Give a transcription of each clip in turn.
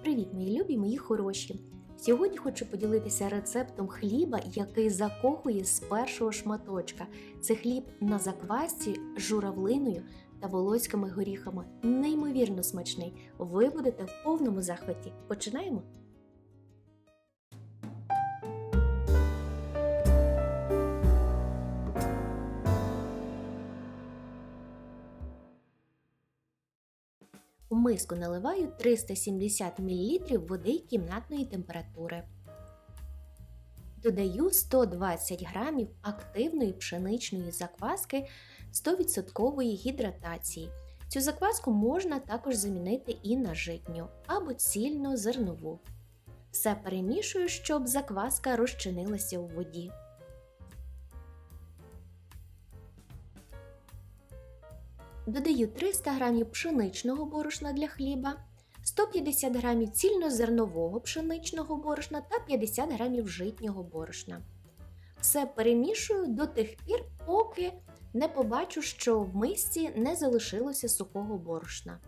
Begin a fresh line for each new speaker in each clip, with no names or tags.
Привіт, мої любі, мої хороші! Сьогодні хочу поділитися рецептом хліба, який закохує з першого шматочка. Це хліб на заквасці з журавлиною та волоськими горіхами. Неймовірно смачний. Ви будете в повному захваті. Починаємо? У миску наливаю 370 мл води кімнатної температури. Додаю 120 г активної пшеничної закваски 100% гідратації. Цю закваску можна також замінити і на житню або цільнозернову. Все перемішую, щоб закваска розчинилася у воді. Додаю 300 г пшеничного борошна для хліба, 150 г цільнозернового пшеничного борошна та 50 г житнього борошна. Все перемішую до тих пір, поки не побачу, що в мисці не залишилося сухого борошна.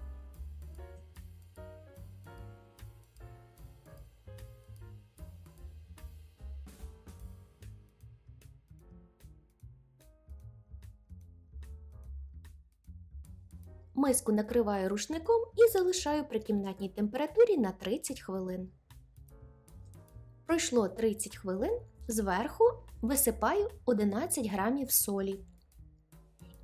Миску накриваю рушником і залишаю при кімнатній температурі на 30 хвилин. Пройшло 30 хвилин, зверху висипаю 11 г солі.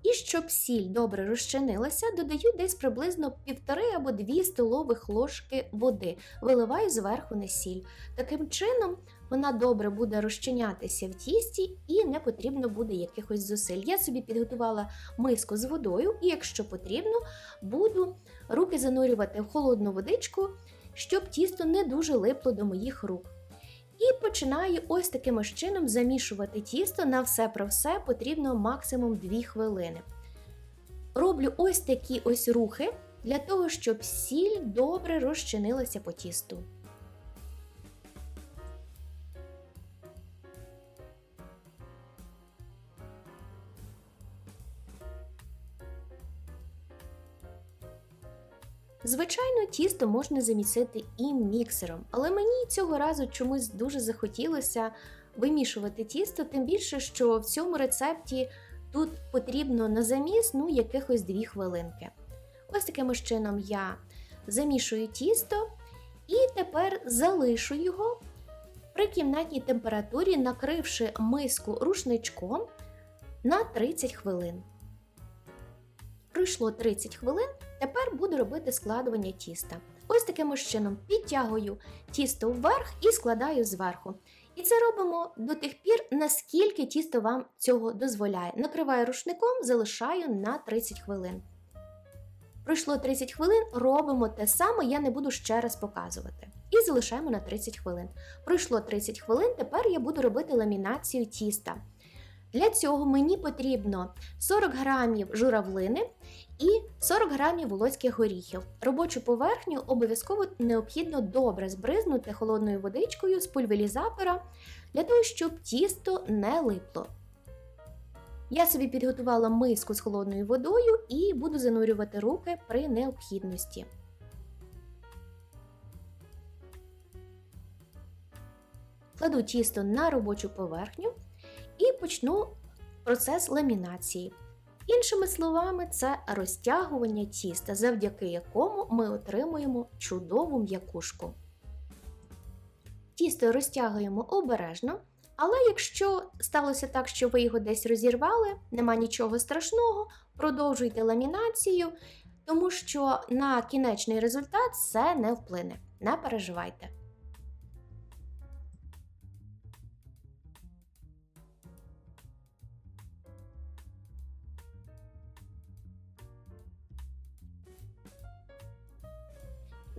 І щоб сіль добре розчинилася, додаю десь приблизно 1,5 або 2 столових ложки води. Виливаю зверху на сіль. Таким чином вона добре буде розчинятися в тісті і не потрібно буде якихось зусиль. Я собі підготувала миску з водою і, якщо потрібно, буду руки занурювати в холодну водичку, щоб тісто не дуже липло до моїх рук. І починаю ось таким чином замішувати тісто. На все про все потрібно максимум 2 хвилини. Роблю ось такі ось рухи для того, щоб сіль добре розчинилася по тісту. Звичайно, тісто можна замісити і міксером, але мені цього разу чомусь дуже захотілося вимішувати тісто, тим більше, що в цьому рецепті тут потрібно на заміс якихось 2 хвилинки. Ось таким чином я замішую тісто і тепер залишу його при кімнатній температурі, накривши миску рушничком на 30 хвилин. Пройшло 30 хвилин, тепер буду робити складування тіста. Ось таким чином підтягую тісто вверх і складаю зверху. І це робимо до тих пір, наскільки тісто вам цього дозволяє. Накриваю рушником, залишаю на 30 хвилин. Пройшло 30 хвилин, робимо те саме, я не буду ще раз показувати. І залишаємо на 30 хвилин. Пройшло 30 хвилин, тепер я буду робити ламінацію тіста. Для цього мені потрібно 40 г журавлини і 40 г волоських горіхів. Робочу поверхню обов'язково необхідно добре збризнути холодною водичкою з пульверізатора, для того, щоб тісто не липло. Я собі підготувала миску з холодною водою і буду занурювати руки при необхідності. Кладу тісто на робочу поверхню і почну процес ламінації. Іншими словами, це розтягування тіста, завдяки якому ми отримуємо чудову м'якушку. Тісто розтягуємо обережно, але якщо сталося так, що ви його десь розірвали, нема нічого страшного, продовжуйте ламінацію, тому що на кінечний результат це не вплине. Не переживайте.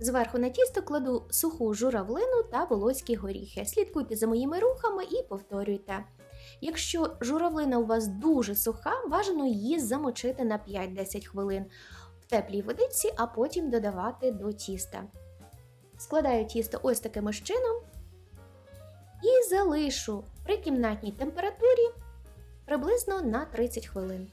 Зверху на тісто кладу суху журавлину та волоські горіхи. Слідкуйте за моїми рухами і повторюйте. Якщо журавлина у вас дуже суха, бажано її замочити на 5-10 хвилин в теплій водичці, а потім додавати до тіста. Складаю тісто ось таким чином і залишу при кімнатній температурі приблизно на 30 хвилин.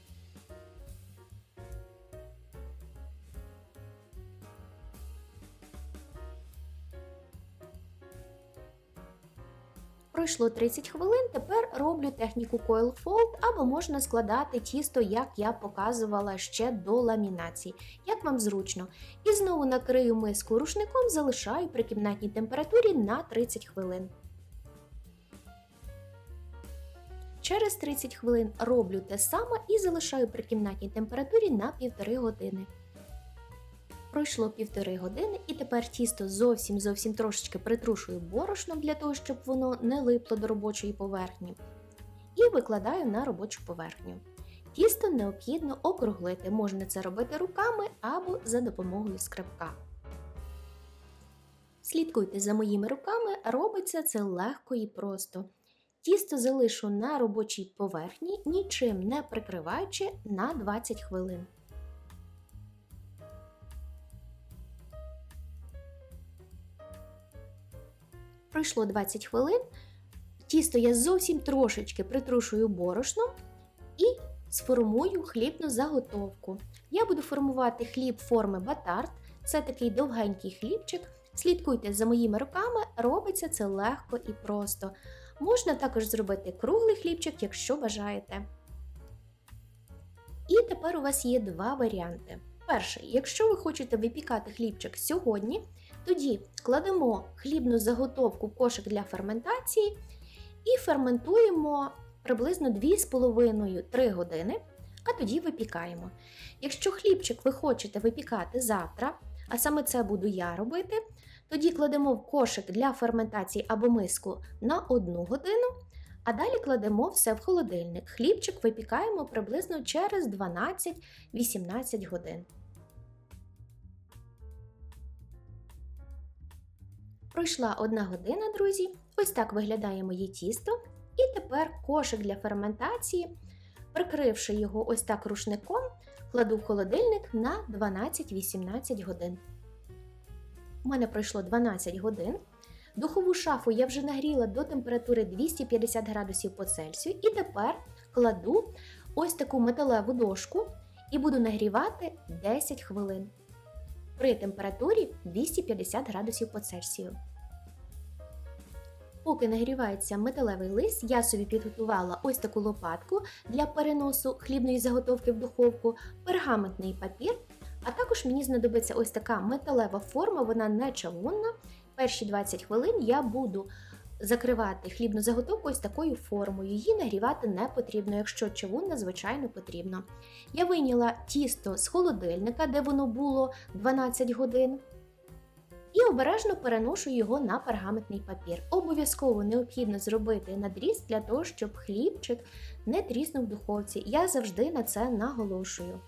Пройшло 30 хвилин, тепер роблю техніку Coil Fold, або можна складати тісто, як я показувала ще до ламінації, як вам зручно. І знову накрию миску рушником, залишаю при кімнатній температурі на 30 хвилин. Через 30 хвилин роблю те саме і залишаю при кімнатній температурі на 1,5 години. Пройшло 1,5 години і тепер тісто зовсім трошечки притрушую борошном для того, щоб воно не липло до робочої поверхні. І викладаю на робочу поверхню. Тісто необхідно округлити, можна це робити руками або за допомогою скребка. Слідкуйте за моїми руками, робиться це легко і просто. Тісто залишу на робочій поверхні, нічим не прикриваючи, на 20 хвилин. Пройшло 20 хвилин, тісто я зовсім трошечки притрушую борошном і сформую хлібну заготовку. Я буду формувати хліб форми батард, це такий довгенький хлібчик. Слідкуйте за моїми руками, робиться це легко і просто. Можна також зробити круглий хлібчик, якщо бажаєте. І тепер у вас є два варіанти. Перший, якщо ви хочете випікати хлібчик сьогодні, тоді кладемо хлібну заготовку в кошик для ферментації і ферментуємо приблизно 2,5-3 години, а тоді випікаємо. Якщо хлібчик ви хочете випікати завтра, а саме це буду я робити, тоді кладемо в кошик для ферментації або миску на 1 годину, а далі кладемо все в холодильник. Хлібчик випікаємо приблизно через 12-18 годин. Пройшла 1 година, друзі. Ось так виглядає моє тісто. І тепер кошик для ферментації, прикривши його ось так рушником, кладу в холодильник на 12-18 годин. У мене пройшло 12 годин. Духову шафу я вже нагріла до температури 250 градусів по Цельсію. І тепер кладу ось таку металеву дошку і буду нагрівати 10 хвилин при температурі 250 градусів по Цельсію. Поки нагрівається металевий лист, я собі підготувала ось таку лопатку для переносу хлібної заготовки в духовку, пергаментний папір, а також мені знадобиться ось така металева форма, вона не чавунна. Перші 20 хвилин я буду закривати хлібну заготовку ось такою формою. Її нагрівати не потрібно, якщо чавунна, звичайно, потрібно. Я вийняла тісто з холодильника, де воно було 12 годин. І обережно переношу його на пергаментний папір. Обов'язково необхідно зробити надріз для того, щоб хлібчик не тріснув в духовці. Я завжди на це наголошую.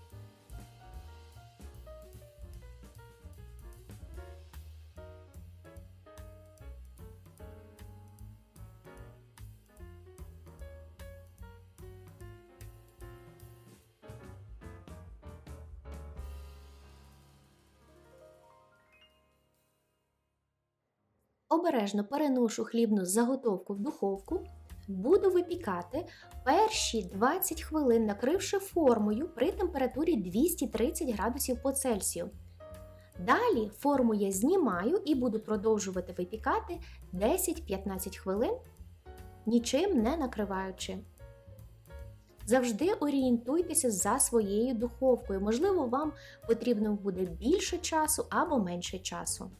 Обережно переношу хлібну заготовку в духовку, буду випікати перші 20 хвилин, накривши формою при температурі 230 градусів по Цельсію. Далі форму я знімаю і буду продовжувати випікати 10-15 хвилин, нічим не накриваючи. Завжди орієнтуйтеся за своєю духовкою, можливо, вам потрібно буде більше часу або менше часу.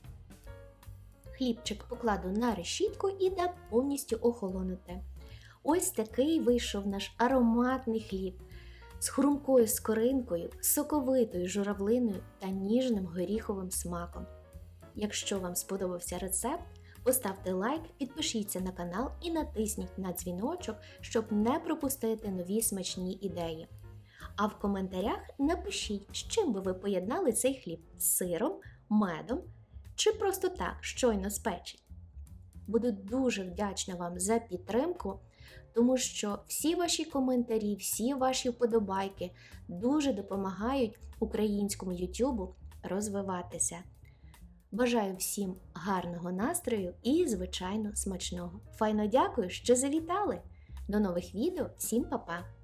Хлібчик покладу на решітку і дам повністю охолонути. Ось такий вийшов наш ароматний хліб з хрумкою скоринкою, соковитою журавлиною та ніжним горіховим смаком. Якщо вам сподобався рецепт, поставте лайк, підпишіться на канал і натисніть на дзвіночок, щоб не пропустити нові смачні ідеї. А в коментарях напишіть, з чим би ви поєднали цей хліб – з сиром, медом чи просто так, щойно спечені. Буду дуже вдячна вам за підтримку, тому що всі ваші коментарі, всі ваші вподобайки дуже допомагають українському YouTube розвиватися. Бажаю всім гарного настрою і, звичайно, смачного. Файно дякую, що завітали! До нових відео, всім па-па!